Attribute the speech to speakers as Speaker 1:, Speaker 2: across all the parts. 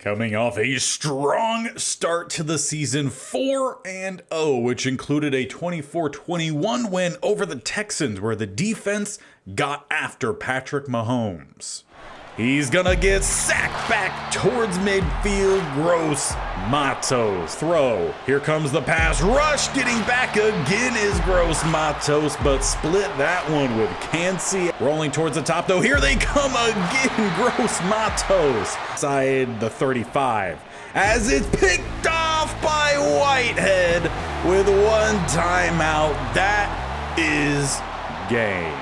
Speaker 1: Coming off a strong start to the season, 4-0, which included a 24-21 win over the Texans, where the defense got after Patrick Mahomes. He's gonna get sacked back towards midfield. Gross Matos throw. Here comes the pass rush. Getting back again is Gross Matos, but split that one with Cansey. Rolling towards the top though. Here they come again. Gross Matos. Side the 35. As it's picked off by Whitehead with one timeout. That is game.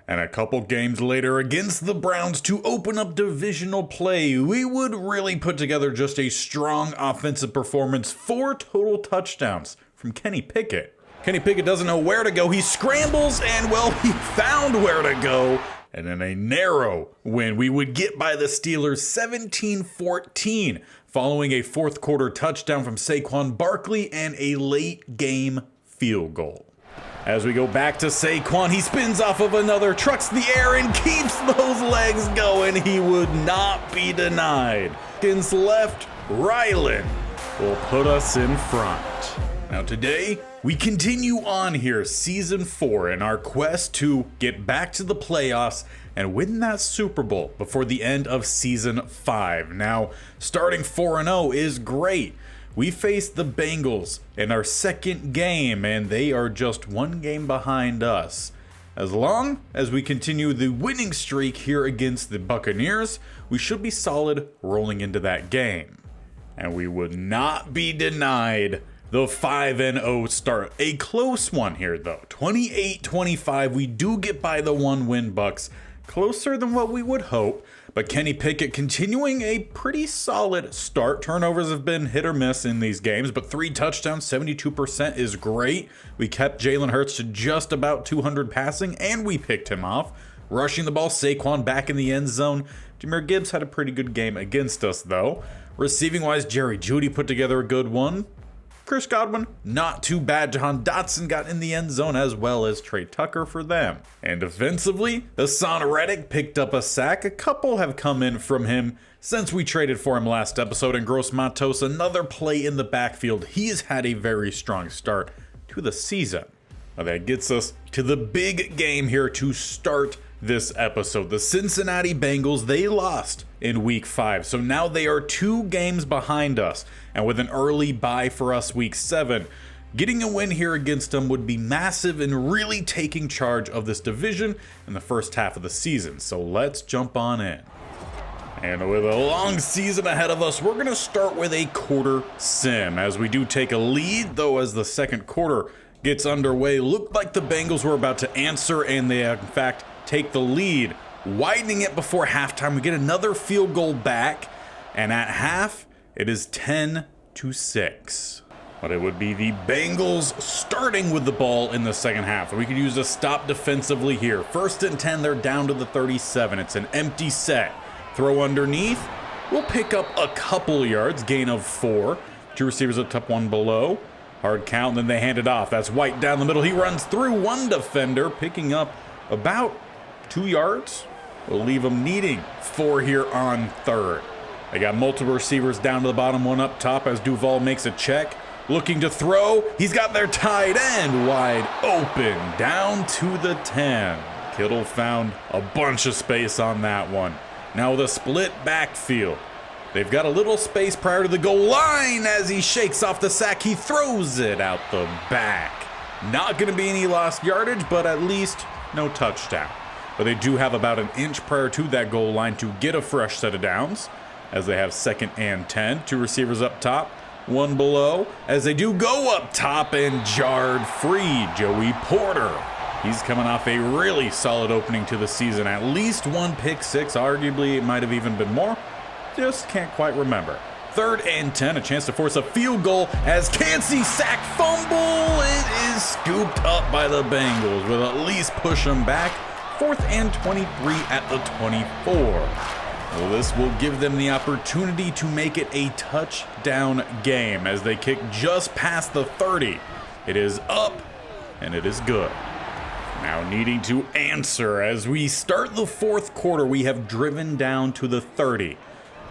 Speaker 1: And a couple games later against the Browns to open up divisional play, we would really put together just a strong offensive performance. 4 total touchdowns from Kenny Pickett. Kenny Pickett doesn't know where to go. He scrambles and, well, he found where to go. And in a narrow win, we would get by the Steelers 17-14, following a fourth quarter touchdown from Saquon Barkley and a late game field goal. As we go back to Saquon, he spins off of another, trucks the air, and keeps those legs going. He would not be denied. Against left, Ryland will put us in front. Now today, we continue on here, Season 4, in our quest to get back to the playoffs and win that Super Bowl before the end of Season 5. Now, starting 4-0 is great. We faced the Bengals in our second game, and they are just one game behind us. As long as we continue the winning streak here against the Buccaneers, we should be solid rolling into that game. And we would not be denied the 5-0 start. A close one here, though. 28-25. We do get by the 1-win Bucs. Closer than what we would hope, but Kenny Pickett continuing a pretty solid start. Turnovers have been hit or miss in these games, but 3 touchdowns, 72% is great. We kept Jalen Hurts to just about 200 passing, and we picked him off. Rushing the ball, Saquon back in the end zone. Jahmyr Gibbs had a pretty good game against us, though. Receiving-wise, Jerry Jeudy put together a good one. Chris Godwin, not too bad. Jahan Dotson got in the end zone, as well as Trey Tucker for them. And defensively, Hassan Reddick picked up a sack. A couple have come in from him since we traded for him last episode. And Gross Matos, another play in the backfield. He's had a very strong start to the season. Now that gets us to the big game here to start this episode. The Cincinnati Bengals, they lost in week 5, so now they are 2 games behind us, and with an early bye for us week 7, getting a win here against them would be massive in really taking charge of this division in the first half of the season. So let's jump on in. And with a long season ahead of us, we're going to start with a quarter sim as we do take a lead, though as the second quarter gets underway, looked like the Bengals were about to answer, and they in fact take the lead, widening it before halftime. We get another field goal back, and at half, it is 10-6. But it would be the Bengals starting with the ball in the second half. We could use a stop defensively here. 1st and 10, they're down to the 37. It's an empty set. Throw underneath. We'll pick up a couple yards, gain of 4. 2 receivers up top, 1 below. Hard count, and then they hand it off. That's White down the middle. He runs through 1 defender, picking up about 2 yards. We'll leave them needing 4 here on 3rd. They got multiple receivers down to the bottom, 1 up top as Duval makes a check. Looking to throw. He's got their tight end wide open down to the 10. Kittle found a bunch of space on that one. Now with a split backfield. They've got a little space prior to the goal line. As he shakes off the sack, he throws it out the back. Not going to be any lost yardage, but at least no touchdown. But they do have about an inch prior to that goal line to get a fresh set of downs, as they have 2nd and 10. 2 receivers up top, 1 below, as they do go up top and jarred free. Joey Porter. He's coming off a really solid opening to the season. At least 1 pick 6, arguably it might have even been more. Just can't quite remember. 3rd and 10, a chance to force a field goal as Cansey sack fumble. It is scooped up by the Bengals. Will at least push them back. 4th and 23 at the 24. Well, this will give them the opportunity to make it a touchdown game as they kick just past the 30. It is up, and it is good. Now needing to answer as we start the 4th quarter, we have driven down to the 30.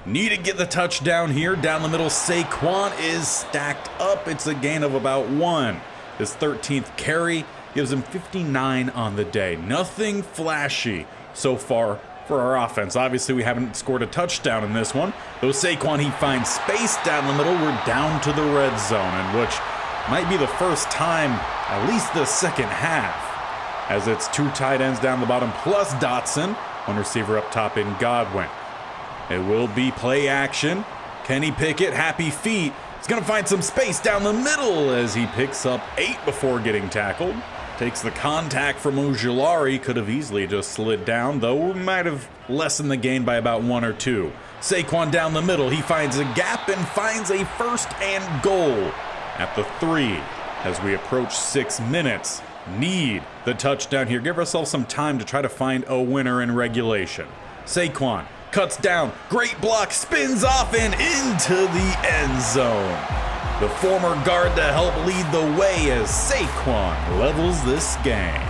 Speaker 1: Need to get the touchdown here. Down the middle, Saquon is stacked up. It's a gain of about 1. His 13th carry gives him 59 on the day. Nothing flashy so far for our offense. Obviously, we haven't scored a touchdown in this one. Though Saquon, he finds space down the middle. We're down to the red zone, in which might be the first time, at least the second half, as it's 2 tight ends down the bottom plus Dotson, 1 receiver up top in Godwin. It will be play action. Kenny Pickett, happy feet. He's going to find some space down the middle as he picks up 8 before getting tackled. Takes the contact from Ojulari. Could have easily just slid down, though might have lessened the gain by about 1 or 2. Saquon down the middle. He finds a gap and finds a 1st and goal at the 3 as we approach 6 minutes. Need the touchdown here. Give ourselves some time to try to find a winner in regulation. Saquon cuts down, great block, spins off and into the end zone. The former guard to help lead the way as Saquon levels this game.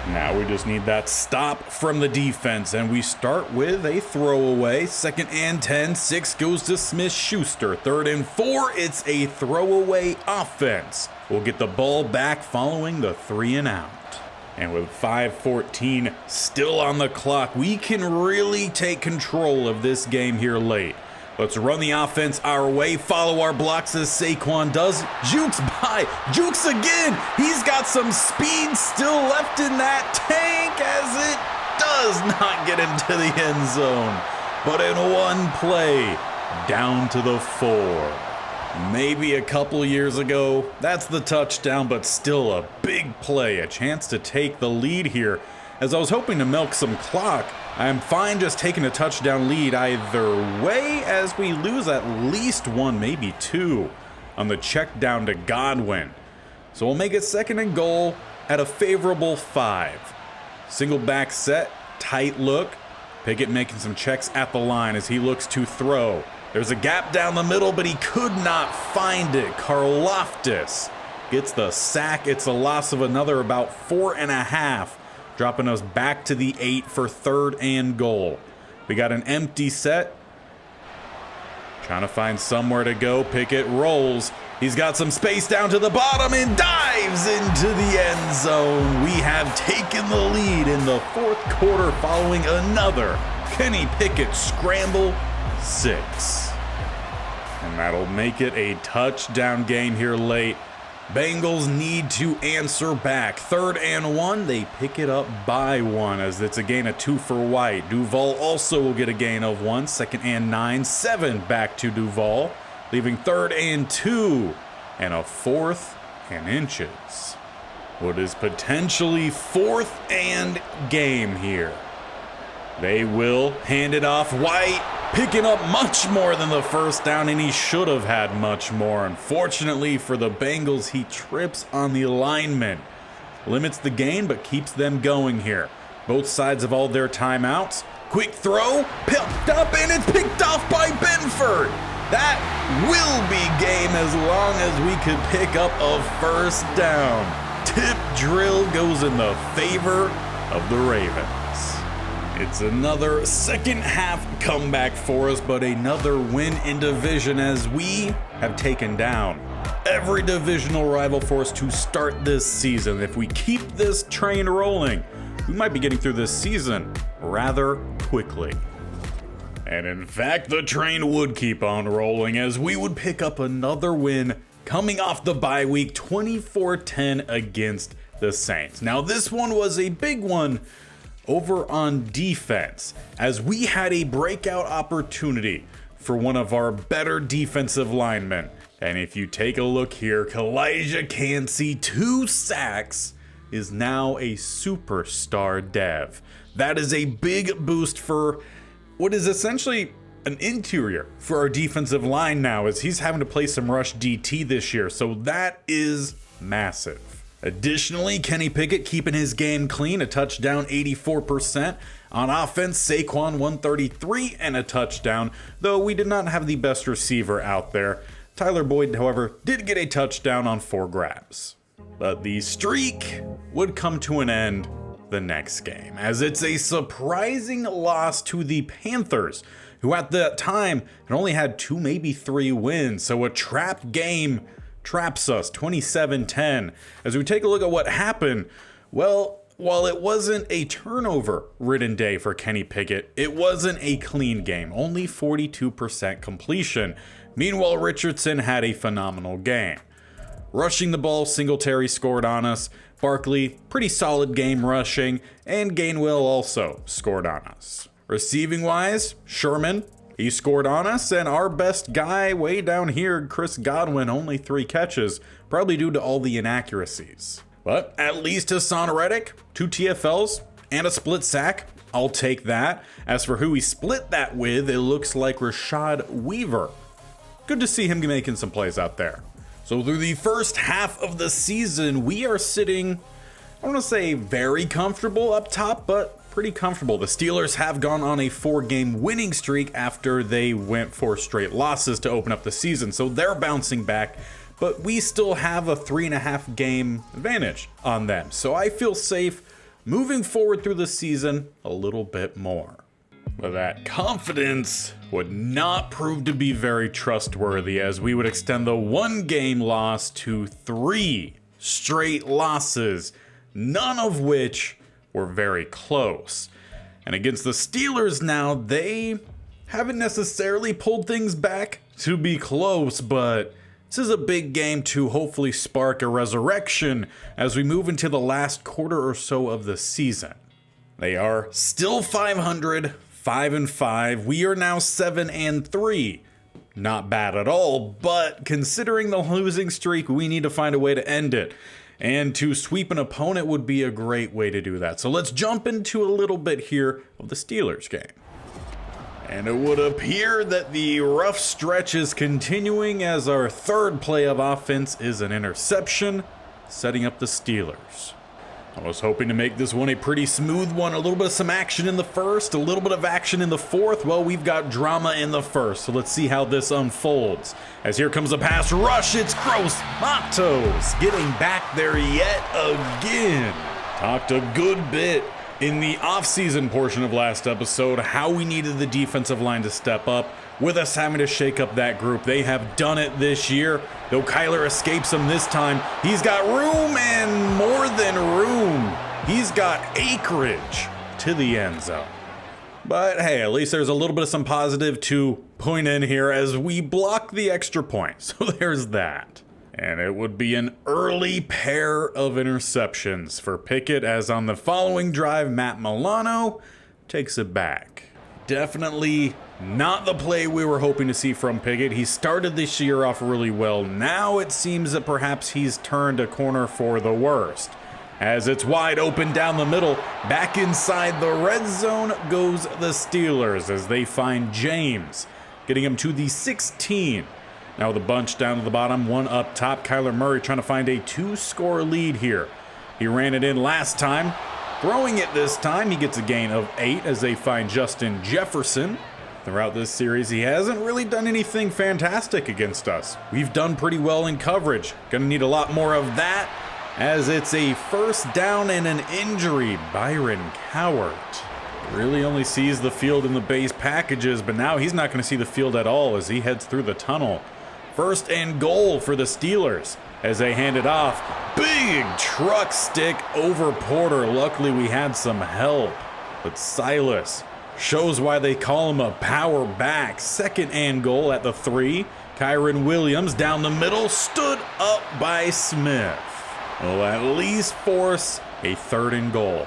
Speaker 1: Now we just need that stop from the defense, and we start with a throwaway. 2nd and 10, 6 goes to Smith-Schuster. 3rd and 4, it's a throwaway offense. We'll get the ball back following the 3 and out. And with 5:14 still on the clock, we can really take control of this game here late. Let's run the offense our way, follow our blocks as Saquon does. Jukes by, jukes again. He's got some speed still left in that tank as it does not get into the end zone. But in one play, down to the 4. Maybe a couple years ago, that's the touchdown, but still a big play, a chance to take the lead here. As I was hoping to milk some clock, I'm fine just taking a touchdown lead either way as we lose at least 1, maybe 2 on the check down to Godwin. So we'll make it 2nd and goal at a favorable 5. Single back set, tight look. Pickett making some checks at the line as he looks to throw. There's a gap down the middle, but he could not find it. Karlaftis gets the sack. It's a loss of another about 4.5, dropping us back to the 8 for 3rd and goal. We got an empty set. Trying to find somewhere to go. Pickett rolls. He's got some space down to the bottom and dives into the end zone. We have taken the lead in the 4th quarter following another Kenny Pickett scramble 6. And that'll make it a touchdown game here late. Bengals need to answer back. 3rd and 1, they pick it up by 1 as it's a gain of 2 for White. Duval also will get a gain of 1. 2nd and 9, 7 back to Duval, leaving 3rd and 2 and a 4th and inches. What is potentially 4th and game here. They will hand it off. White picking up much more than the 1st down, and he should have had much more. Unfortunately for the Bengals, he trips on the alignment. Limits the gain, but keeps them going here. Both sides of all their timeouts. Quick throw, picked up, and it's picked off by Benford. That will be game as long as we could pick up a 1st down. Tip drill goes in the favor of the Ravens. It's another 2nd half comeback for us, but another win in division as we have taken down every divisional rival for us to start this season. If we keep this train rolling, we might be getting through this season rather quickly. And in fact, the train would keep on rolling as we would pick up another win coming off the bye week, 24-10 against the Saints. Now, this one was a big one over on defense, as we had a breakout opportunity for one of our better defensive linemen. And if you take a look here, Kalijah Cansey, 2 sacks, is now a superstar dev. That is a big boost for what is essentially an interior for our defensive line now, as he's having to play some rush DT this year. So that is massive. Additionally, Kenny Pickett keeping his game clean, a touchdown, 84%. On offense, Saquon 133 and a touchdown, though we did not have the best receiver out there. Tyler Boyd, however, did get a touchdown on 4 grabs. But the streak would come to an end the next game, as it's a surprising loss to the Panthers, who at that time had only had 2, maybe 3 wins. So a trap game traps us 27-10. As we take a look at what happened, well, while it wasn't a turnover-ridden day for Kenny Pickett, it wasn't a clean game, only 42% completion. Meanwhile, Richardson had a phenomenal game. Rushing the ball, Singletary scored on us. Barkley, pretty solid game rushing, and Gainwell also scored on us. Receiving-wise, Sherman, he scored on us, and our best guy way down here, Chris Godwin, only 3 catches, probably due to all the inaccuracies. But at least Hassan Reddick, 2 TFLs, and a split sack. I'll take that. As for who he split that with, it looks like Rashad Weaver. Good to see him making some plays out there. So through the first half of the season, we are sitting, I don't want to say very comfortable up top, but pretty comfortable. The Steelers have gone on a 4-game winning streak after they went 4 straight losses to open up the season. So they're bouncing back, but we still have a 3.5 game advantage on them. So I feel safe moving forward through the season a little bit more. But that confidence would not prove to be very trustworthy, as we would extend the 1-game loss to 3 straight losses, none of which were very close. And against the Steelers now, they haven't necessarily pulled things back to be close, but this is a big game to hopefully spark a resurrection as we move into the last quarter or so of the season. They are still 500, 5-5. We are now 7-3. Not bad at all, but considering the losing streak, we need to find a way to end it. And to sweep an opponent would be a great way to do that. So let's jump into a little bit here of the Steelers game. And it would appear that the rough stretch is continuing, as our 3rd play of offense is an interception, setting up the Steelers. I was hoping to make this one a pretty smooth one. A little bit of some action in the first, a little bit of action in the fourth. Well, we've got drama in the first, so let's see how this unfolds. As here comes a pass rush, it's Gross Matos getting back there yet again. Talked a good bit in the offseason portion of last episode how we needed the defensive line to step up, with us having to shake up that group. They have done it this year, though Kyler escapes him this time. He's got room, and more than room, he's got acreage to the end zone. But hey, at least there's a little bit of some positive to point in here as we block the extra point. So there's that. And it would be an early pair of interceptions for Pickett, as on the following drive, Matt Milano takes it back. Definitely not the play we were hoping to see from Pickett. He started this year off really well. Now it seems that perhaps he's turned a corner for the worst, as it's wide open down the middle. Back inside the red zone goes the Steelers as they find James, getting him to the 16. Now the bunch down to the bottom, 1 up top. Kyler Murray trying to find a 2-score lead here. He ran it in last time. Throwing it this time, he gets a gain of 8 as they find Justin Jefferson. Throughout this series, he hasn't really done anything fantastic against us. We've done pretty well in coverage. Gonna need a lot more of that, as it's a first down and an injury. Byron Cowart really only sees the field in the base packages, but now he's not gonna see the field at all as he heads through the tunnel. 1st and goal for the Steelers as they hand it off. Big truck stick over Porter. Luckily we had some help, but Silas shows why they call him a power back. 2nd and goal at the 3. Kyron Williams down the middle, stood up by Smith. Will at least force a 3rd and goal.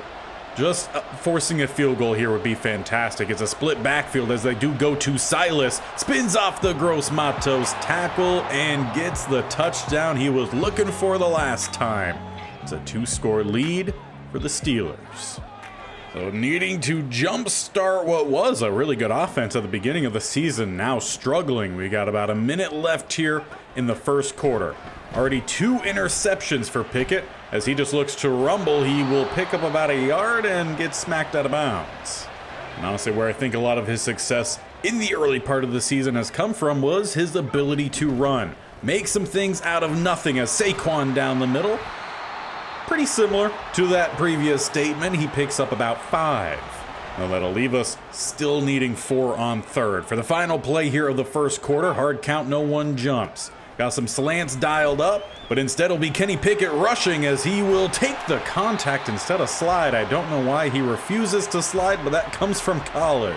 Speaker 1: Just forcing a field goal here would be fantastic. It's a split backfield as they do go to Silas. Spins off the Gross Matos tackle and gets the touchdown he was looking for the last time. It's a 2-score lead for the Steelers. So needing to jumpstart what was a really good offense at the beginning of the season, now struggling. We got about a minute left here in the first quarter. Already 2 interceptions for Pickett. As he just looks to rumble, he will pick up about a yard and get smacked out of bounds. And honestly, where I think a lot of his success in the early part of the season has come from was his ability to run. Make some things out of nothing as Saquon down the middle Pretty similar to that previous statement. He picks up about 5. Now that'll leave us still needing 4 on third. For the final play here of the first quarter, hard count, no one jumps. Got some slants dialed up, but instead it'll be Kenny Pickett rushing as he will take the contact instead of slide. I don't know why he refuses to slide, but that comes from college.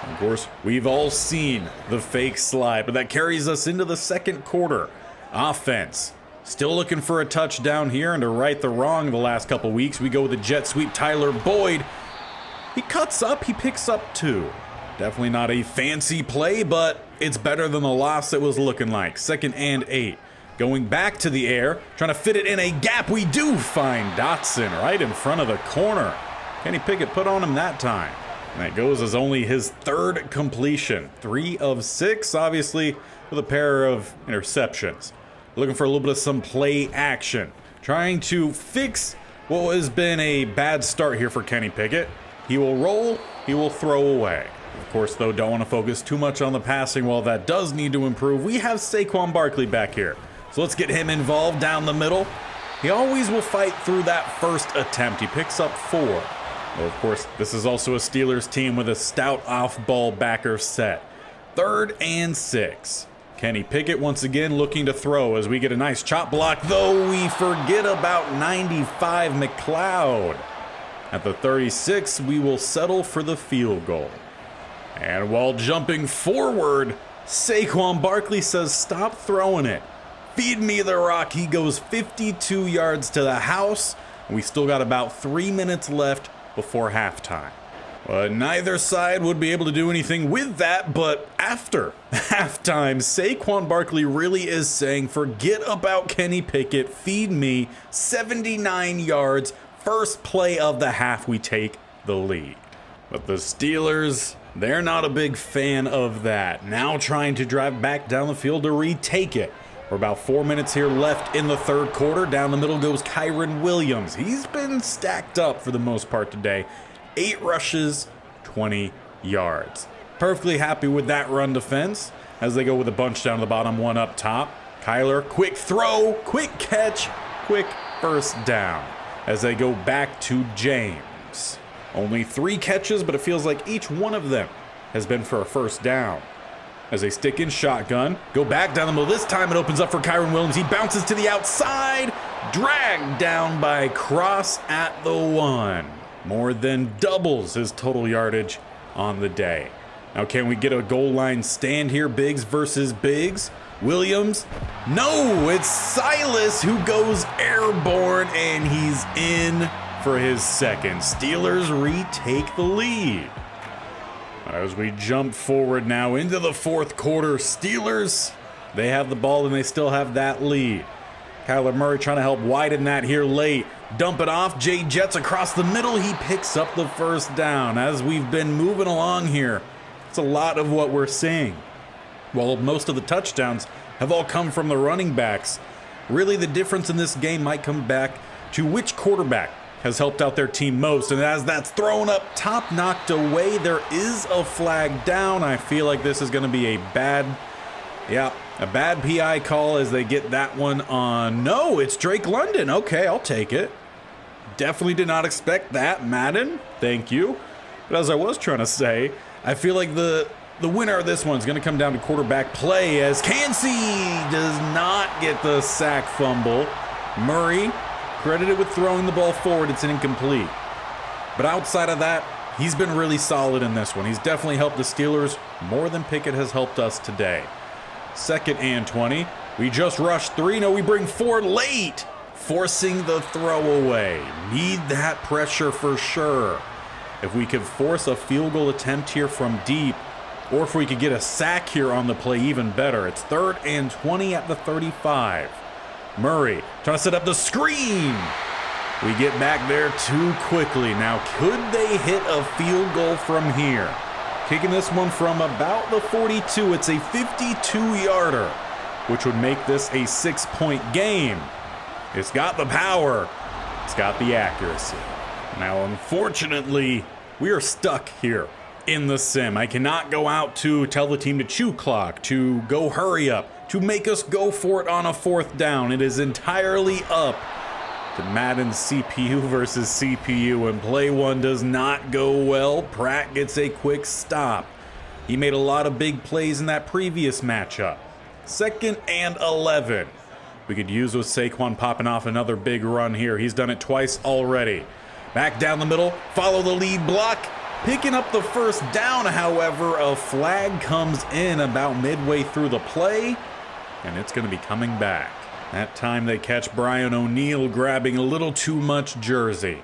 Speaker 1: Of course, we've all seen the fake slide, but that carries us into the second quarter. Offense. Still looking for a touchdown here, and to right the wrong the last couple weeks, we go with the jet sweep. Tyler Boyd. He cuts up, he picks up 2. Definitely not a fancy play, but it's better than the loss it was looking like. 2nd and 8. Going back to the air, trying to fit it in a gap. We do find Dotson right in front of the corner. Kenny Pickett put on him that time. And that goes as only his 3rd completion. 3 of 6, obviously, with a pair of interceptions. Looking for a little bit of some play action. Trying to fix what has been a bad start here for Kenny Pickett. He will roll, he will throw away. Of course, though, don't want to focus too much on the passing. While that does need to improve, we have Saquon Barkley back here. So let's get him involved down the middle. He always will fight through that first attempt. He picks up 4. Well, of course, this is also a Steelers team with a stout off-ball backer set. 3rd and 6. Kenny Pickett once again looking to throw as we get a nice chop block, though we forget about 95 McLeod. At the 36, we will settle for the field goal. And while jumping forward, Saquon Barkley says, "Stop throwing it. Feed me the rock." He goes 52 yards to the house. We still got about 3 minutes left before halftime. Neither side would be able to do anything with that, but after halftime, Saquon Barkley really is saying, forget about Kenny Pickett, feed me. 79 yards, first play of the half, we take the lead. But the Steelers, they're not a big fan of that. Now trying to drive back down the field to retake it. We're about 4 minutes here left in the third quarter. Down the middle goes Kyren Williams. He's been stacked up for the most part today. 8 rushes, 20 yards. Perfectly happy with that run defense as they go with a bunch down the bottom, 1 up top. Kyler, quick throw, quick catch, quick first down as they go back to James. Only 3 catches, but it feels like each one of them has been for a first down. As they stick in shotgun, go back down the middle. This time it opens up for Kyren Williams. He bounces to the outside, dragged down by Cross at the 1. More than doubles his total yardage on the day. Now, can we get a goal line stand here? Biggs versus Biggs. Williams. No, it's Silas who goes airborne, and he's in for his 2nd. Steelers retake the lead. As we jump forward now into the 4th quarter, Steelers, they have the ball and they still have that lead. Kyler Murray trying to help widen that here late. Dump it off. Jay Jets across the middle. He picks up the first down. As we've been moving along here, it's a lot of what we're seeing. While most of the touchdowns have all come from the running backs, really the difference in this game might come back to which quarterback has helped out their team most. And as that's thrown up top, knocked away, there is a flag down. I feel like this is going to be a bad PI call as they get that one on. No, it's Drake London. Okay, I'll take it. Definitely did not expect that. Madden, thank you. But as I was trying to say, I feel like the winner of this one is going to come down to quarterback play as Kancey does not get the sack fumble. Murray credited with throwing the ball forward. It's incomplete. But outside of that, he's been really solid in this one. He's definitely helped the Steelers more than Pickett has helped us today. 2nd and 20. We just rushed 3. No, we bring 4 late. Forcing the throwaway. Need that pressure for sure. If we could force a field goal attempt here from deep, or if we could get a sack here on the play, even better. It's 3rd and 20 at the 35. Murray trying to set up the screen. We get back there too quickly. Now, could they hit a field goal from here? Kicking this one from about the 42. It's a 52-yarder, which would make this a 6-point game. It's got the power. It's got the accuracy. Now, unfortunately, we are stuck here in the sim. I cannot go out to tell the team to chew clock, to go hurry up, to make us go for it on a 4th down. It is entirely up to Madden CPU versus CPU, and play one does not go well. Pratt gets a quick stop. He made a lot of big plays in that previous matchup. 2nd and 11. We could use with Saquon popping off another big run here. He's done it twice already. Back down the middle, follow the lead block. Picking up the first down, however, a flag comes in about midway through the play, and it's going to be coming back. That time they catch Brian O'Neill grabbing a little too much jersey.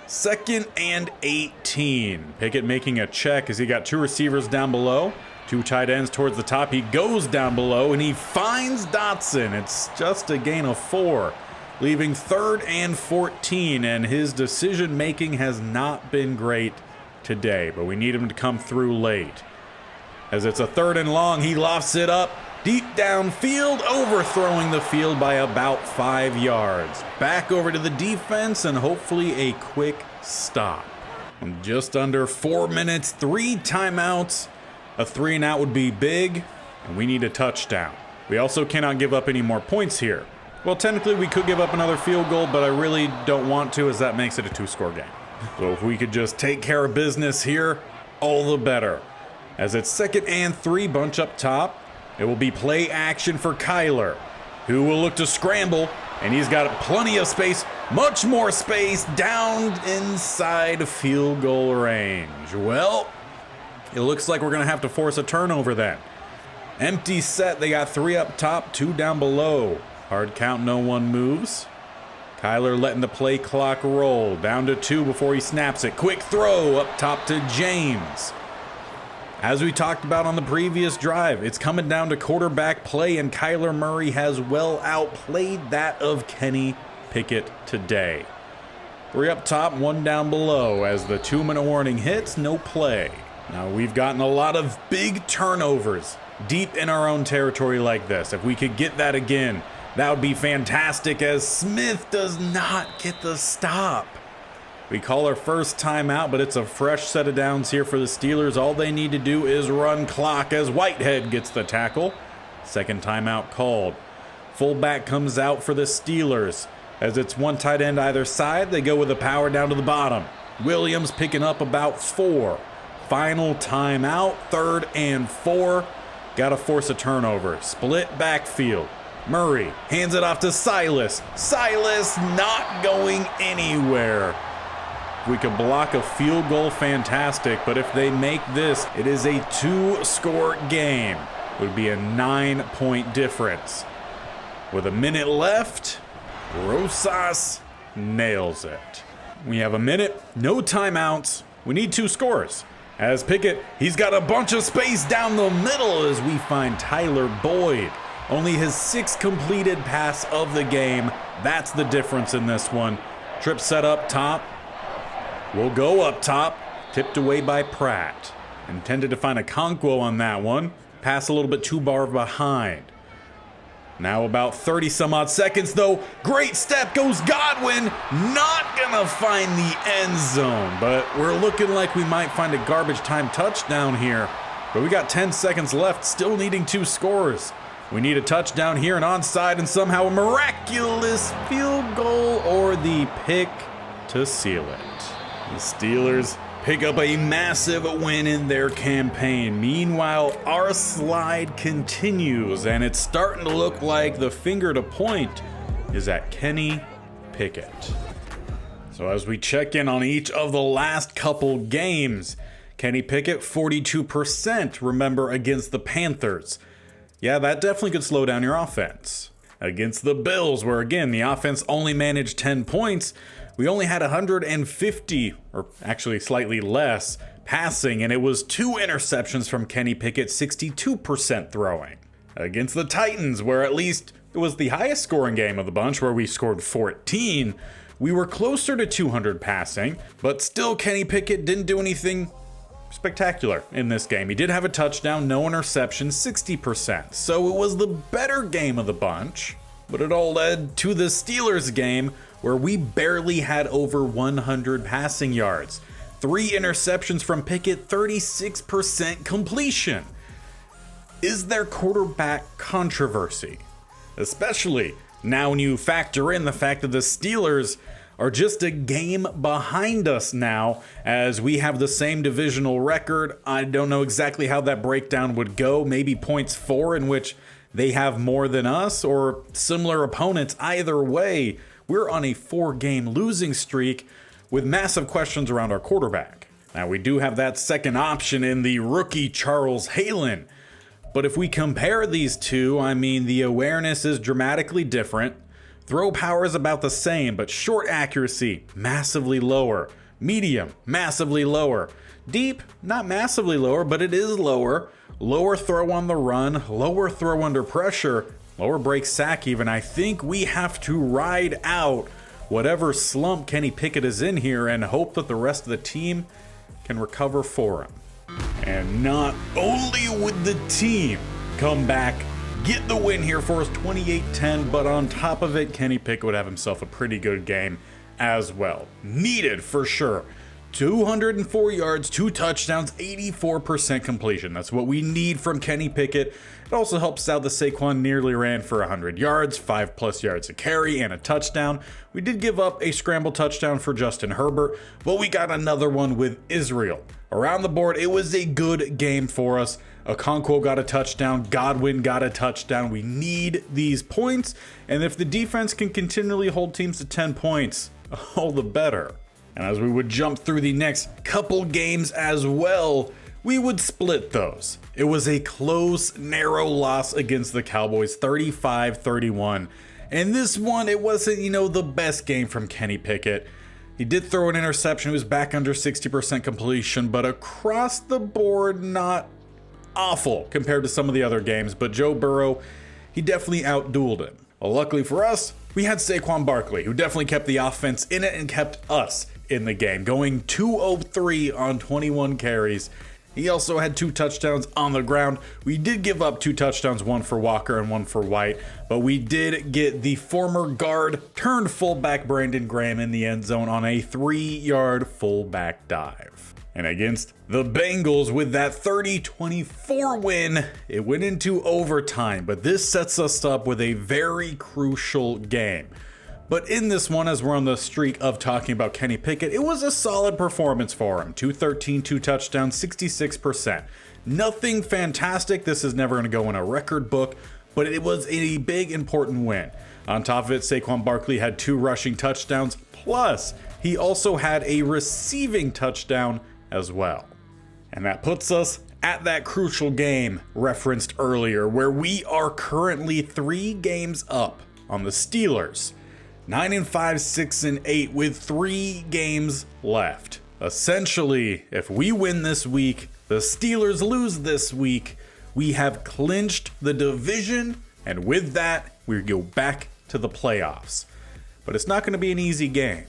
Speaker 1: 2nd and 18. Pickett making a check as he got 2 receivers down below. 2 tight ends towards the top. He goes down below and he finds Dotson. It's just a gain of 4, leaving 3rd and 14, and his decision making has not been great today, but we need him to come through late. As it's a 3rd and long, he lofts it up deep downfield, overthrowing the field by about 5 yards. Back over to the defense and hopefully a quick stop. In just under 4 minutes, 3 timeouts. A 3-and-out would be big, and we need a touchdown. We also cannot give up any more points here. Well, technically we could give up another field goal, but I really don't want to, as that makes it a 2-score game. So if we could just take care of business here, all the better. As it's 2nd and 3, bunch up top. It will be play action for Kyler, who will look to scramble, and he's got plenty of space, much more space, down inside field goal range. Well, it looks like we're going to have to force a turnover then. Empty set, they got 3 up top, 2 down below. Hard count, no one moves. Kyler letting the play clock roll. Down to 2 before he snaps it. Quick throw up top to James. As we talked about on the previous drive, it's coming down to quarterback play, and Kyler Murray has well outplayed that of Kenny Pickett today. 3 up top, 1 down below. As the 2-minute warning hits, no play. Now we've gotten a lot of big turnovers deep in our own territory like this. If we could get that again, that would be fantastic, as Smith does not get the stop. We call our first timeout, but it's a fresh set of downs here for the Steelers. All they need to do is run clock as Whitehead gets the tackle. 2nd timeout called. Fullback comes out for the Steelers. As it's 1 tight end either side, they go with the power down to the bottom. Williams picking up about 4. Final timeout, 3rd and 4. Got to force a turnover. Split backfield. Murray hands it off to Silas. Silas not going anywhere. If we could block a field goal, fantastic. But if they make this, it is a 2-score game. It would be a 9-point difference. With a minute left, Rosas nails it. We have a minute, no timeouts. We need 2 scores. As Pickett, he's got a bunch of space down the middle as we find Tyler Boyd. Only his 6th completed pass of the game. That's the difference in this one. Trip set up top. Will go up top. Tipped away by Pratt. Intended to find a Conquo on that one. Pass a little bit too far behind. Now about 30 some odd seconds though. Great step goes Godwin. Not gonna find the end zone. But we're looking like we might find a garbage time touchdown here. But we got 10 seconds left. Still needing 2 scores. We need a touchdown here and onside, and somehow a miraculous field goal or the pick to seal it. The Steelers pick up a massive win in their campaign. Meanwhile, our slide continues, and it's starting to look like the finger to point is at Kenny Pickett. So as we check in on each of the last couple games, Kenny Pickett, 42%, remember, against the Panthers. Yeah, that definitely could slow down your offense. Against the Bills, where again, the offense only managed 10 points, we only had 150, or actually slightly less, passing, and it was 2 interceptions from Kenny Pickett, 62% throwing. Against the Titans, where at least it was the highest scoring game of the bunch, where we scored 14, we were closer to 200 passing, but still Kenny Pickett didn't do anything spectacular in this game. He did have a touchdown, no interception, 60%. So it was the better game of the bunch, but it all led to the Steelers game where we barely had over 100 passing yards. 3 interceptions from Pickett, 36% completion. Is there quarterback controversy? Especially Now, when you factor in the fact that the Steelers are just a game behind us now, as we have the same divisional record, I don't know exactly how that breakdown would go. Maybe points for, in which they have more than us, or similar opponents. Either way, we're on a 4-game losing streak with massive questions around our quarterback. Now, we do have that second option in the rookie Charles Hallen. But if we compare these two, I mean, the awareness is dramatically different. Throw power is about the same, but short accuracy, massively lower. Medium, massively lower. Deep, not massively lower, but it is lower. Lower throw on the run, lower throw under pressure, lower break sack even. I think we have to ride out whatever slump Kenny Pickett is in here and hope that the rest of the team can recover for him. And not only would the team come back, get the win here for us 28-10, but on top of it, Kenny Pickett would have himself a pretty good game as well. Needed for sure. 204 yards, 2 touchdowns, 84% completion. That's what we need from Kenny Pickett. It also helps out that Saquon nearly ran for 100 yards, 5+ yards a carry, and a touchdown. We did give up a scramble touchdown for Justin Herbert, but we got another one with Israel. Around the board, it was a good game for us. Okonkwo got a touchdown. Godwin got a touchdown. We need these points, and if the defense can continually hold teams to 10 points, all the better. And as we would jump through the next couple games as well, we would split those. It was a close, narrow loss against the Cowboys, 35-31. And this one, it wasn't, the best game from Kenny Pickett. He did throw an interception. He was back under 60% completion, but across the board, not awful compared to some of the other games. But Joe Burrow, he definitely outdueled him. Well, luckily for us, we had Saquon Barkley, who definitely kept the offense in it and kept us in the game, going 203 on 21 carries. He also had 2 touchdowns on the ground. We did give up 2 touchdowns, one for Walker and one for White, but we did get the former guard turned fullback Brandon Graham in the end zone on a 3-yard fullback dive. And against the Bengals, with that 30-24 win, it went into overtime, but this sets us up with a very crucial game. But in this one, as we're on the streak of talking about Kenny Pickett, it was a solid performance for him. 213, 2 touchdowns, 66%. Nothing fantastic. This is never going to go in a record book, but it was a big, important win. On top of it, Saquon Barkley had 2 rushing touchdowns, plus he also had a receiving touchdown as well. And that puts us at that crucial game referenced earlier, where we are currently 3 games up on the Steelers. 9-5, 6-8 with 3 games left. Essentially, if we win this week, the Steelers lose this week, we have clinched the division, and with that, we go back to the playoffs. But it's not going to be an easy game.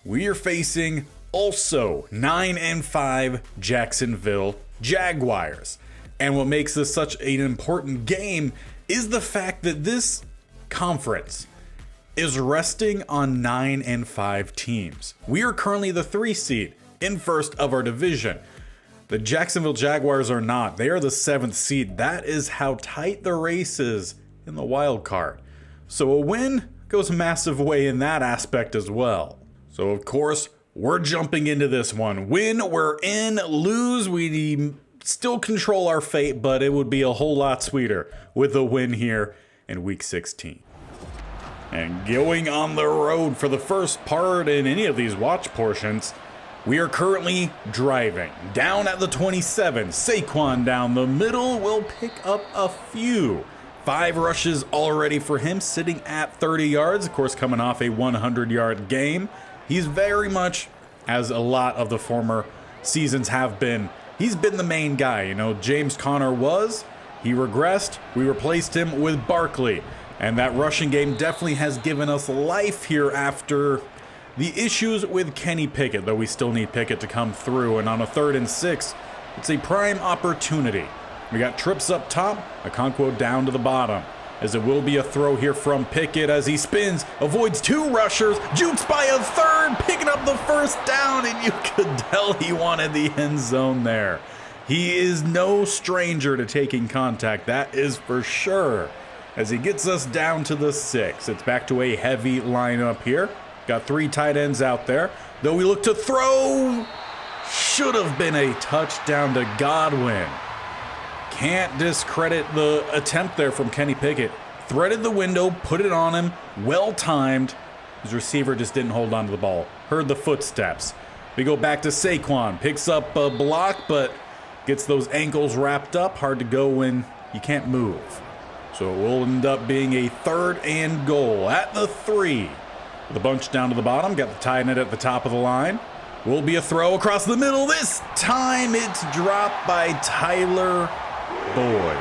Speaker 1: We are facing also 9-5 Jacksonville Jaguars. And what makes this such an important game is the fact that this conference is resting on 9-5 teams. We are currently the 3 seed in first of our division. The Jacksonville Jaguars are not. They are the 7th seed. That is how tight the race is in the wild card. So a win goes a massive way in that aspect as well. So of course, we're jumping into this one. Win, we're in. Lose, we still control our fate, but it would be a whole lot sweeter with a win here in week 16. And going on the road for the first part in any of these watch portions, we are currently driving. Down at the 27, Saquon down the middle will pick up a few. 5 rushes already for him, sitting at 30 yards, of course coming off a 100-yard game. He's very much, as a lot of the former seasons have been, he's been the main guy. James Conner he regressed. We replaced him with Barkley. And that rushing game definitely has given us life here after the issues with Kenny Pickett, though we still need Pickett to come through. And on a 3rd and 6, it's a prime opportunity. We got trips up top, Okonkwo down to the bottom, as it will be a throw here from Pickett as he spins, avoids 2 rushers, jukes by a 3rd, picking up the 1st down, and you could tell he wanted the end zone there. He is no stranger to taking contact, that is for sure. as he gets us down to the 6. It's back to a heavy lineup here. Got 3 tight ends out there. Though we look to throw. Should have been a touchdown to Godwin. Can't discredit the attempt there from Kenny Pickett. Threaded the window, put it on him, well timed. His receiver just didn't hold on to the ball. Heard the footsteps. We go back to Saquon. Picks up a block, but gets those ankles wrapped up. Hard to go when you can't move. So it will end up being a 3rd and goal at the 3. With a bunch down to the bottom. Got the tight end at the top of the line. Will be a throw across the middle. This time it's dropped by Tyler Boyd.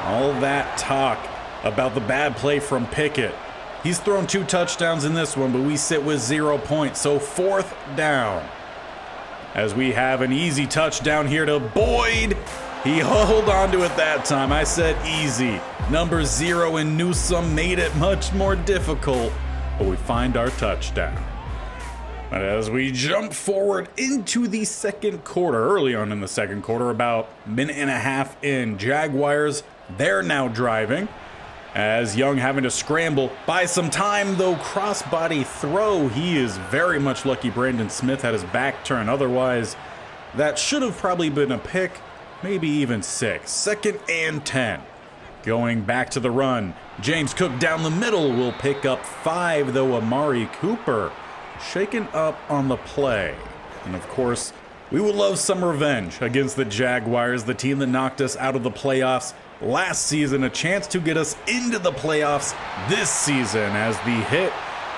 Speaker 1: All that talk about the bad play from Pickett. He's thrown 2 touchdowns in this one, but we sit with 0 points. So 4th down. As we have an easy touchdown here to Boyd. He held on to it that time. I said easy. Number 0 in Newsome made it much more difficult, but we find our touchdown. And as we jump forward into the second quarter, early on in the second quarter, about a minute and a half in, Jaguars, they're now driving. As Young having to scramble, buy some time though, crossbody throw. He is very much lucky Brandon Smith had his back turned. Otherwise, that should have probably been a pick, maybe even 6. 2nd and 10. Going back to the run. James Cook down the middle will pick up 5 though. Amari Cooper shaken up on the play. And of course, we would love some revenge against the Jaguars, the team that knocked us out of the playoffs last season. A chance to get us into the playoffs this season, as the hit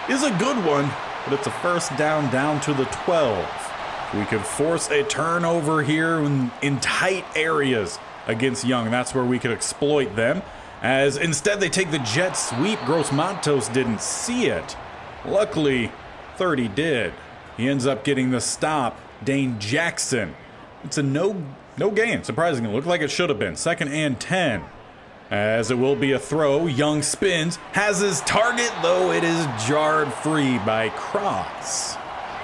Speaker 1: is a good one, but it's a 1st down to the 12. We could force a turnover here in tight areas against Young. That's where we could exploit them, as instead they take the jet sweep. Gross Matos didn't see it. Luckily, 30 did. He ends up getting the stop. Dane Jackson. It's a no gain. Surprisingly, looked like it should have been. 2nd and 10. As it will be a throw. Young spins. Has his target, though it is jarred free by Cross.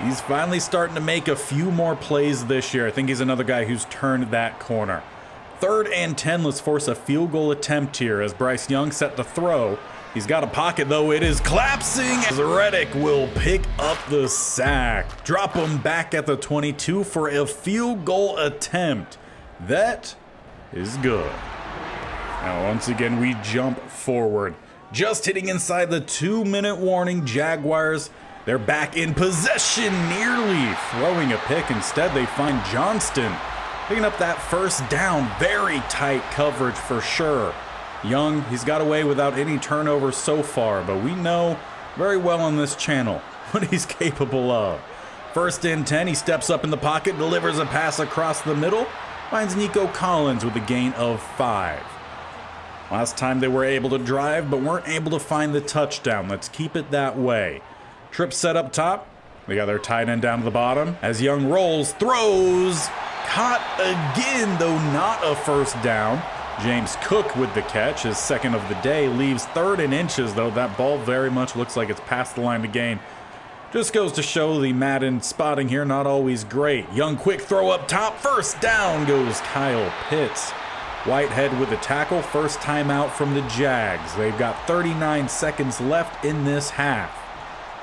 Speaker 1: He's finally starting to make a few more plays this year. I think he's another guy who's turned that corner. 3rd and 10. Let's force a field goal attempt here as Bryce Young set to throw. He's got a pocket, though it is collapsing, as Reddick will pick up the sack. Drop him back at the 22 for a field goal attempt. That is good. Now, once again, we jump forward. Just hitting inside the 2-minute warning. Jaguars, they're back in possession, nearly throwing a pick. Instead, they find Johnston picking up that 1st down. Very tight coverage for sure. Young, he's got away without any turnovers so far, but we know very well on this channel what he's capable of. 1st and 10, he steps up in the pocket, delivers a pass across the middle, finds Nico Collins with a gain of 5. Last time they were able to drive, but weren't able to find the touchdown. Let's keep it that way. Trip set up top. They got their tight end down to the bottom. As Young rolls, throws, caught again, though not a 1st down. James Cook with the catch, his 2nd of the day, leaves 3rd and inches, though that ball very much looks like it's past the line to gain. Just goes to show the Madden spotting here, not always great. Young quick throw up top, 1st down goes Kyle Pitts. Whitehead with the tackle, 1st timeout from the Jags. They've got 39 seconds left in this half.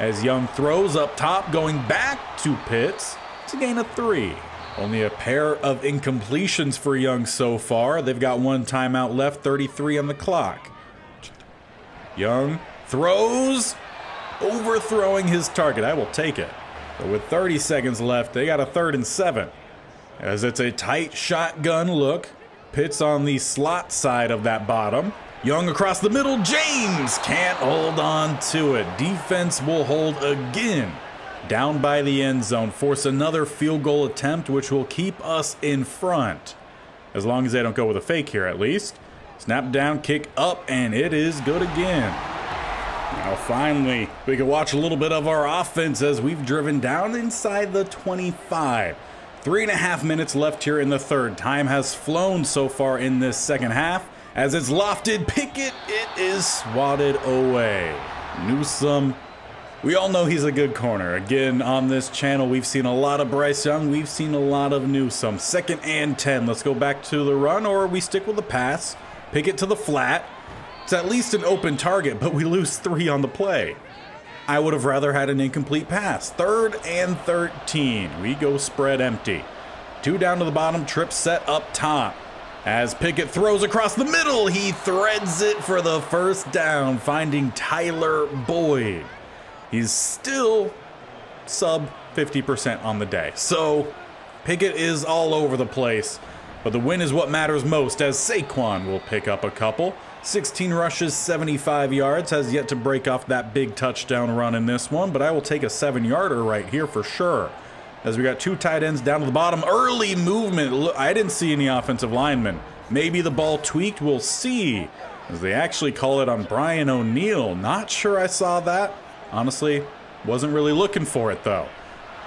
Speaker 1: As Young throws up top, going back to Pitts, it's a gain of 3. Only a pair of incompletions for Young so far. They've got 1 timeout left, 33 on the clock. Young throws, overthrowing his target. I will take it. But with 30 seconds left, they got a 3rd and 7. As it's a tight shotgun look. Pitts on the slot side of that bottom. Young across the middle. James can't hold on to it. Defense will hold again. Down by the end zone, force another field goal attempt, which will keep us in front. As long as they don't go with a fake here, at least. Snap down, kick up, and it is good again. Now finally, we can watch a little bit of our offense as we've driven down inside the 25. 3.5 minutes left here in the 3rd. Time has flown so far in this 2nd half. As it's lofted, Pickett, it is swatted away. Newsome, we all know he's a good corner. Again, on this channel, we've seen a lot of Bryce Young. We've seen a lot of Newsome. 2nd and 10. Let's go back to the run, or we stick with the pass. Pickett to the flat. It's at least an open target, but we lose 3 on the play. I would have rather had an incomplete pass. 3rd and 13. We go spread empty. 2 down to the bottom, trip set up top. As Pickett throws across the middle, he threads it for the first down, finding Tyler Boyd. He's still sub 50% on the day. So Pickett is all over the place, but the win is what matters most, as Saquon will pick up a couple. 16 rushes, 75 yards, has yet to break off that big touchdown run in this one, but I will take a 7-yarder right here for sure. As we got 2 tight ends down to the bottom, early movement. I didn't see any offensive linemen. Maybe the ball tweaked, we'll see. As they actually call it on Brian O'Neill. Not sure I saw that. Honestly, wasn't really looking for it though.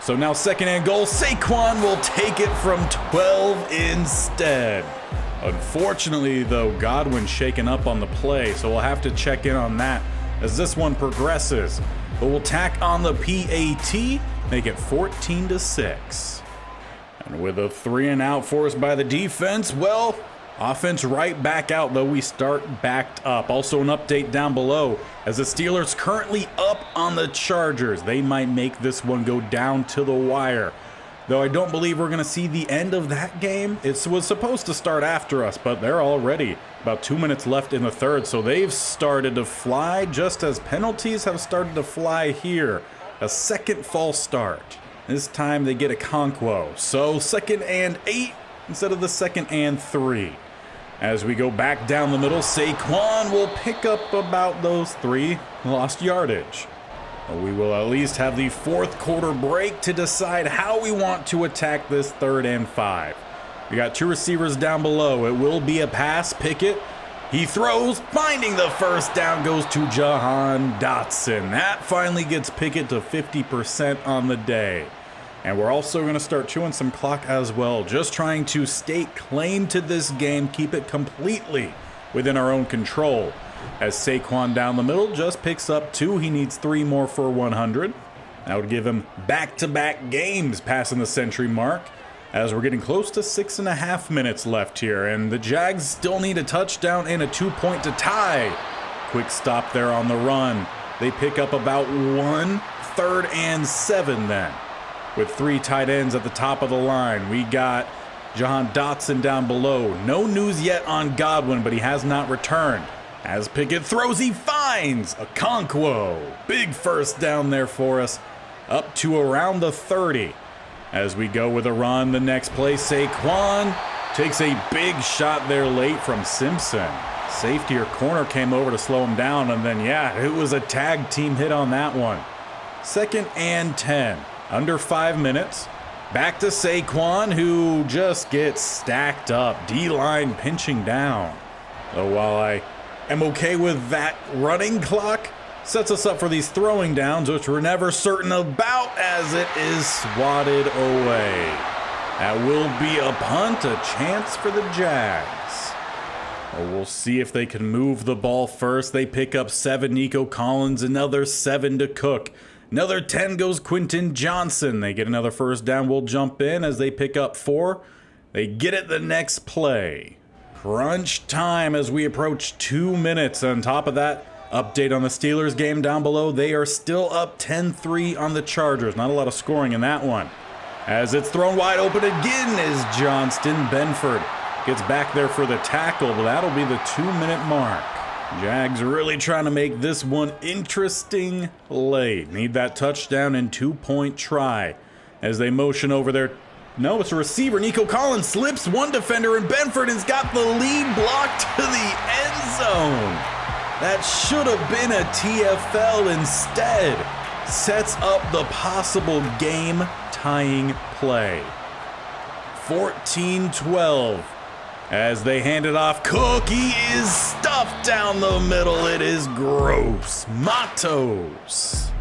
Speaker 1: So now 2nd and goal, Saquon will take it from 12 instead. Unfortunately, though, Godwin shaken up on the play, so we'll have to check in on that as this one progresses. But we'll tack on the PAT, make it 14-6. And with a 3 and out forced by the defense, well, offense right back out, though we start backed up. Also an update down below, as the Steelers currently up on the Chargers. They might make this one go down to the wire. Though I don't believe we're going to see the end of that game. It was supposed to start after us, but they're already about 2 minutes left in the 3rd, so they've started to fly just as penalties have started to fly here. A 2nd false start. This time they get a conquo, so 2nd and 8 instead of the 2nd and 3. As we go back down the middle, Saquon will pick up about those 3 lost yardage. We will at least have the 4th quarter break to decide how we want to attack this 3rd and 5. We got 2 receivers down below. It will be a pass. Pickett, he throws, finding the first down, goes to Jahan Dotson. That finally gets Pickett to 50% on the day. And we're also going to start chewing some clock as well, just trying to stake claim to this game, keep it completely within our own control. As Saquon down the middle just picks up 2. He needs 3 more for 100. That would give him back-to-back games passing the century mark, as we're getting close to 6.5 minutes left here, and the Jags still need a touchdown and a 2-point to tie. Quick stop there on the run. They pick up about 1, 3rd and 7 then. With 3 tight ends at the top of the line, we got Jahan Dotson down below. No news yet on Godwin, but he has not returned. As Pickett throws, he finds a conquo. Big first down there for us, up to around the 30. As we go with a run, the next play, Saquon takes a big shot there late from Simpson. Safety or corner came over to slow him down, and then, yeah, it was a tag team hit on that one. 2nd and 10, under 5 minutes. Back to Saquon, who just gets stacked up. D-line pinching down. So while I am okay with that running clock, sets us up for these throwing downs, which we're never certain about, as it is swatted away. That will be a punt, a chance for the Jags. Well, we'll see if they can move the ball first. They pick up 7, Nico Collins, another 7 to Cook. Another 10 goes Quentin Johnson. They get another first down. We'll jump in as they pick up 4. They get it the next play. Crunch time as we approach 2 minutes. On top of that, update on the Steelers game down below. They are still up 10-3 on the Chargers. Not a lot of scoring in that one. As it's thrown wide open again is Johnston. Benford gets back there for the tackle, but that'll be the 2-minute mark. Jags really trying to make this one interesting late. Need that touchdown and 2-point try as they motion over there. No, it's a receiver. Nico Collins slips one defender, and Benford has got the lead blocked to the end zone. That should have been a TFL instead. Sets up the possible game-tying play. 14-12. As they hand it off, Cook, he is stuffed down the middle. It is gross. Matos.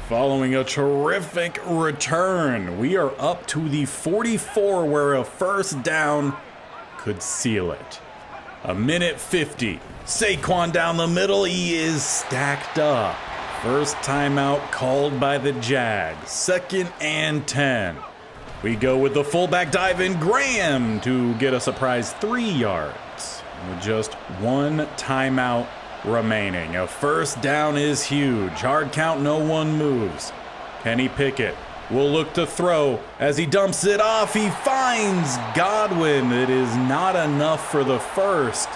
Speaker 1: Following a terrific return, we are up to the 44 where a first down could seal it. 1:50. Saquon down the middle. He is stacked up. First timeout called by the Jags. 2nd and 10. We go with the fullback dive in Graham to get a surprise 3 yards. with just one timeout remaining. A first down is huge. Hard count, no one moves. Kenny Pickett will look to throw. As he dumps it off, he finds Godwin. It is not enough for the first.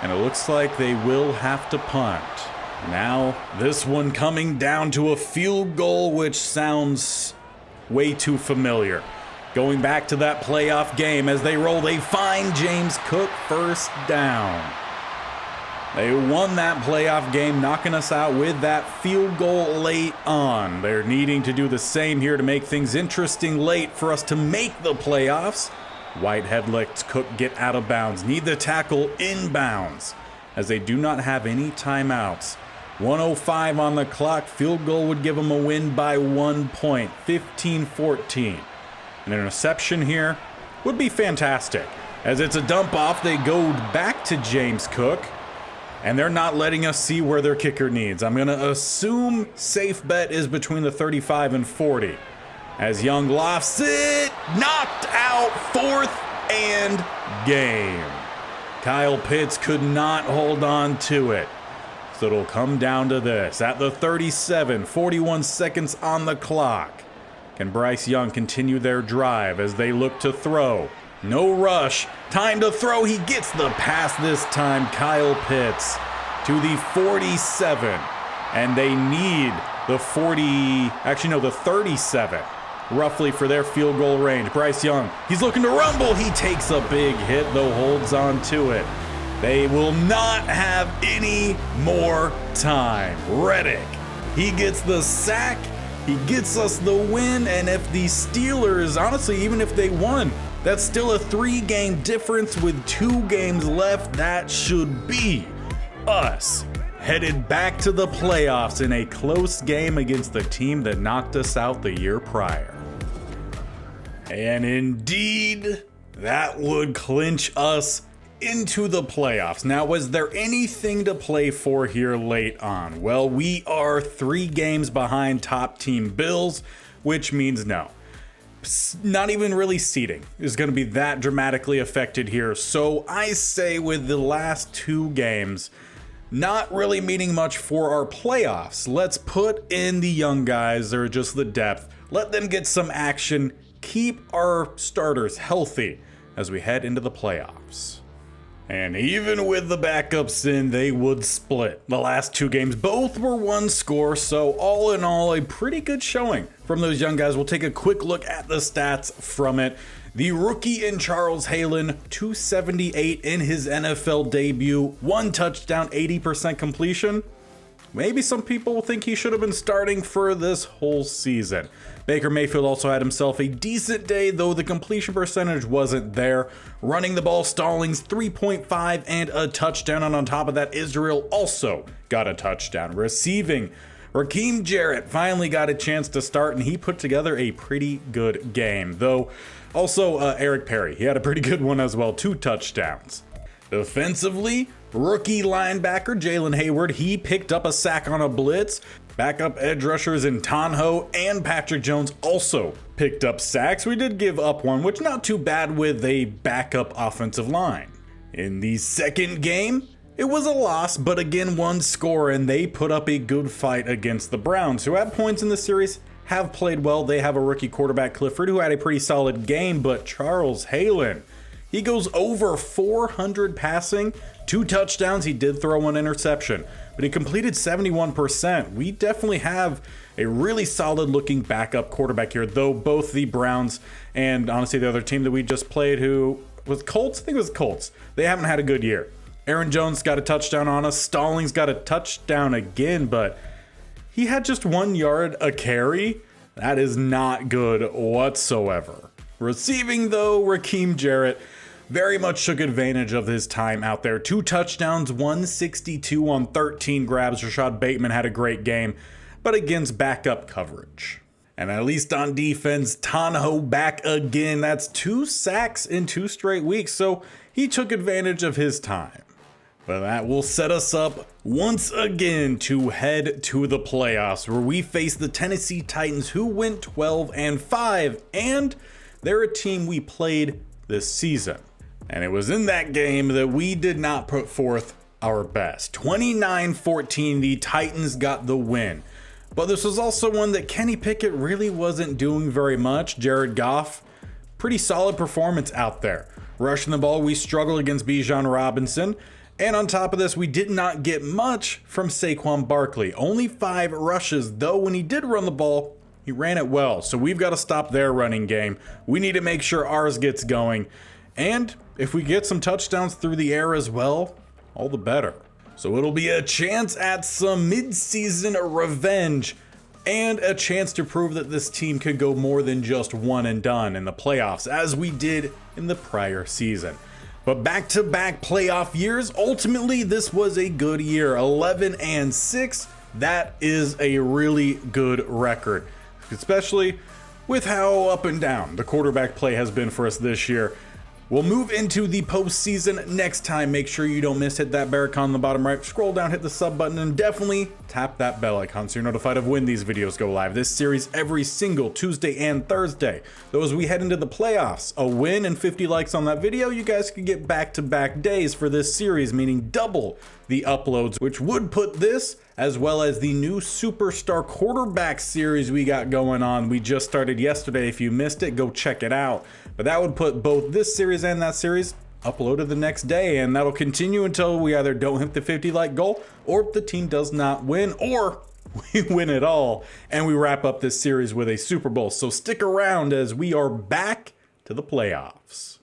Speaker 1: And it looks like they will have to punt. Now, this one coming down to a field goal, which sounds way too familiar. Going back to that playoff game, as they roll, they find James Cook, first down. They won that playoff game, knocking us out with that field goal late on. They're needing to do the same here to make things interesting late for us to make the playoffs. Whitehead lets Cook get out of bounds. Need the tackle inbounds, as they do not have any timeouts. 1:05 on the clock. Field goal would give them a win by 1 point, 15-14. An interception here would be fantastic. As it's a dump off, they go back to James Cook, and they're not letting us see where their kicker needs. I'm going to assume safe bet is between the 35 and 40. As Young lofts it, knocked out, 4th and game. Kyle Pitts could not hold on to it. So it'll come down to this. At the 37, 41 seconds on the clock. Can Bryce Young continue their drive as they look to throw? No rush. Time to throw. He gets the pass this time. Kyle Pitts to the 47. And they need the 37, roughly, for their field goal range. Bryce Young, he's looking to rumble. He takes a big hit, though holds on to it. They will not have any more time. Reddick, he gets the sack. He gets us the win. And if the Steelers, honestly, even if they won, that's still a 3-game difference with 2 games left. That should be us headed back to the playoffs in a close game against the team that knocked us out the year prior. And indeed, that would clinch us into the playoffs. Now, was there anything to play for here late on? Well, we are 3 games behind top team Bills, which means no. Not even really seeding is going to be that dramatically affected here. So I say with the last 2 games not really meaning much for our playoffs, let's put in the young guys or just the depth. Let them get some action. Keep our starters healthy as we head into the playoffs. And even with the backups in, they would split. The last 2 games, both were 1 score, so all in all, a pretty good showing from those young guys. We'll take a quick look at the stats from it. The rookie in Charles Hallen, 278 in his NFL debut, 1 touchdown, 80% completion. Maybe some people think he should have been starting for this whole season. Baker Mayfield also had himself a decent day, though the completion percentage wasn't there. Running the ball, Stallings 3.5 and a touchdown, and on top of that, Israel also got a touchdown. Receiving, Raheem Jarrett finally got a chance to start, and he put together a pretty good game. Though also Eric Perry, he had a pretty good one as well, 2 touchdowns. Defensively, rookie linebacker Jalen Hayward, he picked up a sack on a blitz. Backup edge rushers in Tonho and Patrick Jones also picked up sacks. We did give up one, which not too bad with a backup offensive line. In the second game, it was a loss, but again 1 score, and they put up a good fight against the Browns, who at points in the series have played well. They have a rookie quarterback, Clifford, who had a pretty solid game, but Charles Hallen, he goes over 400 passing, 2 touchdowns. He did throw 1 interception, but he completed 71%. We definitely have a really solid looking backup quarterback here, though both the Browns and honestly the other team that we just played, who was Colts, I think it was Colts, they haven't had a good year. Aaron Jones got a touchdown on us. Stallings got a touchdown again, but he had just 1 yard a carry. That is not good whatsoever. Receiving, though, Raheem Jarrett very much took advantage of his time out there. 2 touchdowns, 162 on 13 grabs. Rashad Bateman had a great game, but against backup coverage. And at least on defense, Tonho back again. That's 2 sacks in 2 straight weeks, so he took advantage of his time. But that will set us up once again to head to the playoffs, where we face the Tennessee Titans, who went 12-5, and they're a team we played this season. And it was in that game that we did not put forth our best. 29-14, the Titans got the win. But this was also one that Kenny Pickett really wasn't doing very much. Jared Goff, pretty solid performance out there. Rushing the ball, we struggled against Bijan Robinson. And on top of this, we did not get much from Saquon Barkley. Only 5 rushes, though when he did run the ball, he ran it well. So we've got to stop their running game. We need to make sure ours gets going. And if we get some touchdowns through the air as well, all the better. So it'll be a chance at some mid-season revenge and a chance to prove that this team could go more than just one and done in the playoffs, as we did in the prior season. But back-to-back playoff years, ultimately this was a good year. 11-6, that is a really good record, especially with how up and down the quarterback play has been for us this year. We'll move into the postseason next time. Make sure you don't miss. Hit that bear icon on the bottom right. Scroll down, hit the sub button, and definitely tap that bell icon so you're notified of when these videos go live. This series every single Tuesday and Thursday. Though as we head into the playoffs, a win and 50 likes on that video, you guys could get back-to-back days for this series, meaning double the uploads, which would put this, as well as the new Superstar Quarterback series we got going on. We just started yesterday. If you missed it, go check it out. But that would put both this series and that series uploaded the next day, and that'll continue until we either don't hit the 50 like goal, or the team does not win, or we win it all, and we wrap up this series with a Super Bowl. So stick around as we are back to the playoffs.